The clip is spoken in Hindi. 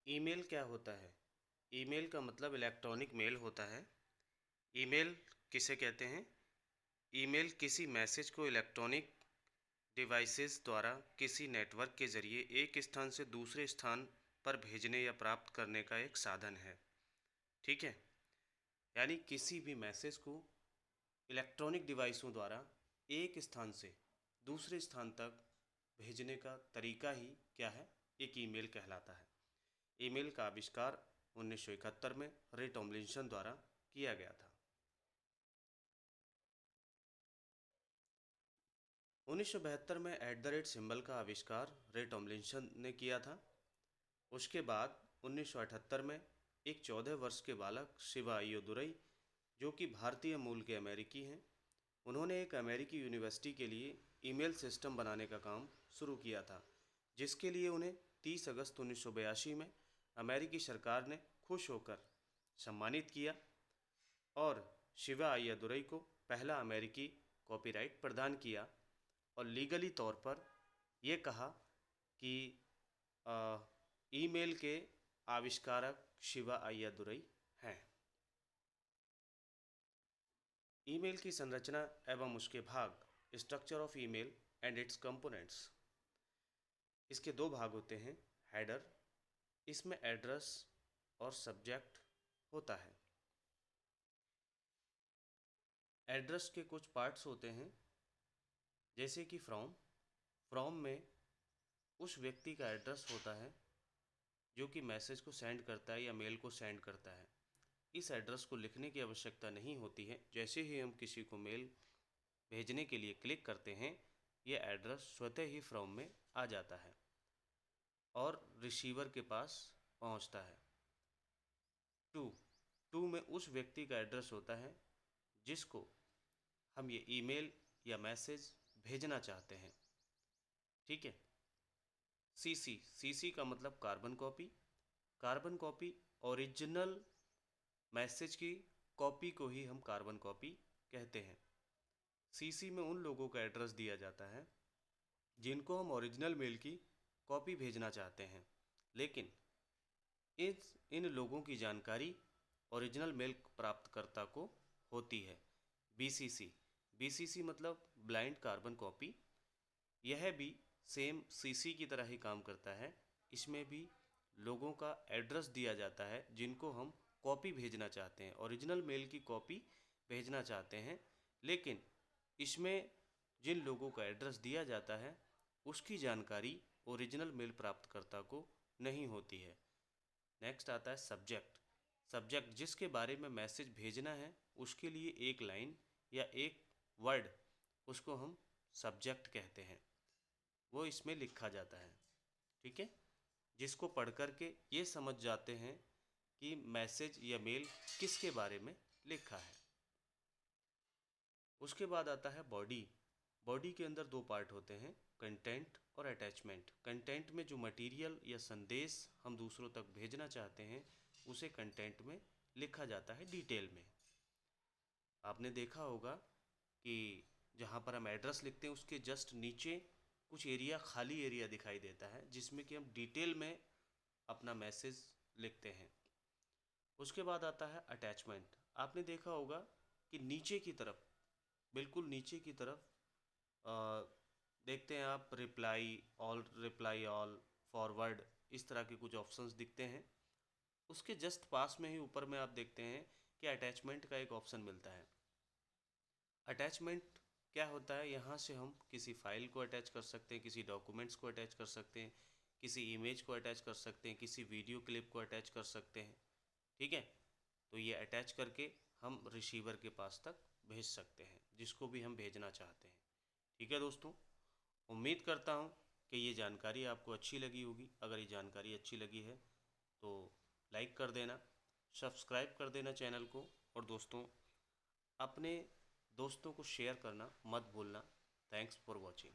ईमेल क्या होता है? ईमेल का मतलब इलेक्ट्रॉनिक मेल होता है। ईमेल किसे कहते हैं? ईमेल किसी मैसेज को इलेक्ट्रॉनिक डिवाइसेस द्वारा किसी नेटवर्क के ज़रिए एक स्थान से दूसरे स्थान पर भेजने या प्राप्त करने का एक साधन है। ठीक है? यानी किसी भी मैसेज को इलेक्ट्रॉनिक डिवाइसों द्वारा एक स्थान से दूसरे स्थान तक भेजने का तरीका ही क्या है? एक ईमेल कहलाता है। ईमेल का आविष्कार 1971 में रे टॉमलिंसन द्वारा किया गया था। 1972 में @ का आविष्कार रे टॉमलिंसन ने किया था। उसके बाद 1978 में एक 14 वर्ष के बालक शिवा अय्यदुरई, जो कि भारतीय मूल के अमेरिकी हैं, उन्होंने एक अमेरिकी यूनिवर्सिटी के लिए ईमेल सिस्टम बनाने का काम शुरू किया था, जिसके लिए उन्हें 30 अगस्त 1982 में अमेरिकी सरकार ने खुश होकर सम्मानित किया और शिवा अय्यदुरई को पहला अमेरिकी कॉपीराइट प्रदान किया और लीगली तौर पर ये कहा कि ईमेल के आविष्कारक शिवा अय्यदुरई हैं। ईमेल की संरचना एवं उसके भाग, structure of email and it's components. इसके दो भाग होते हैं। हेडर, इसमें एड्रेस और सब्जेक्ट होता है। एड्रेस के कुछ पार्ट्स होते हैं, जैसे कि फ्रॉम में उस व्यक्ति का एड्रेस होता है जो कि मैसेज को सेंड करता है या मेल को सेंड करता है। इस एड्रेस को लिखने की आवश्यकता नहीं होती है। जैसे ही हम किसी को मेल भेजने के लिए क्लिक करते हैं, ये एड्रेस स्वतः ही फ्रॉम में आ जाता है और रिसीवर के पास पहुंचता है। टू में उस व्यक्ति का एड्रेस होता है जिसको हम ये ईमेल या मैसेज भेजना चाहते हैं। ठीक है। सीसी का मतलब कार्बन कॉपी ओरिजिनल मैसेज की कॉपी को ही हम कार्बन कॉपी कहते हैं। सीसी में उन लोगों का एड्रेस दिया जाता है जिनको हम ओरिजिनल मेल की कॉपी भेजना चाहते हैं, लेकिन इन लोगों की जानकारी ओरिजिनल मेल प्राप्तकर्ता को होती है। बीसीसी मतलब ब्लाइंड कार्बन कॉपी। यह भी सेम सीसी की तरह ही काम करता है। इसमें भी लोगों का एड्रेस दिया जाता है जिनको हम कॉपी भेजना चाहते हैं, ओरिजिनल मेल की कॉपी भेजना चाहते हैं, लेकिन इसमें जिन लोगों का एड्रेस दिया जाता है उसकी जानकारी ओरिजिनल मेल प्राप्तकर्ता को नहीं होती है। नेक्स्ट आता है सब्जेक्ट जिसके बारे में मैसेज भेजना है, उसके लिए एक लाइन या एक वर्ड, उसको हम सब्जेक्ट कहते हैं, वो इसमें लिखा जाता है। ठीक है, जिसको पढ़ कर के ये समझ जाते हैं कि मैसेज या मेल किसके बारे में लिखा है। उसके बाद आता है बॉडी के अंदर दो पार्ट होते हैं, कंटेंट और अटैचमेंट। कंटेंट में जो मटेरियल या संदेश हम दूसरों तक भेजना चाहते हैं उसे कंटेंट में लिखा जाता है, डिटेल में। आपने देखा होगा कि जहाँ पर हम एड्रेस लिखते हैं उसके जस्ट नीचे कुछ एरिया, खाली एरिया दिखाई देता है जिसमें कि हम डिटेल में अपना मैसेज लिखते हैं। उसके बाद आता है अटैचमेंट। आपने देखा होगा कि नीचे की तरफ, बिल्कुल नीचे की तरफ देखते हैं आप रिप्लाई ऑल, फॉरवर्ड, इस तरह के कुछ ऑप्शंस दिखते हैं। उसके जस्ट पास में ही ऊपर में आप देखते हैं कि अटैचमेंट का एक ऑप्शन मिलता है। अटैचमेंट क्या होता है? यहाँ से हम किसी फाइल को अटैच कर सकते हैं, किसी डॉक्यूमेंट्स को अटैच कर सकते हैं, किसी इमेज को अटैच कर सकते हैं, किसी वीडियो क्लिप को अटैच कर सकते हैं। ठीक है, तो ये अटैच करके हम रिसीवर के पास तक भेज सकते हैं जिसको भी हम भेजना चाहते हैं। ठीक है दोस्तों, उम्मीद करता हूँ कि ये जानकारी आपको अच्छी लगी होगी। अगर ये जानकारी अच्छी लगी है तो लाइक कर देना, सब्सक्राइब कर देना चैनल को, और दोस्तों अपने दोस्तों को शेयर करना मत भूलना। Thanks for watching.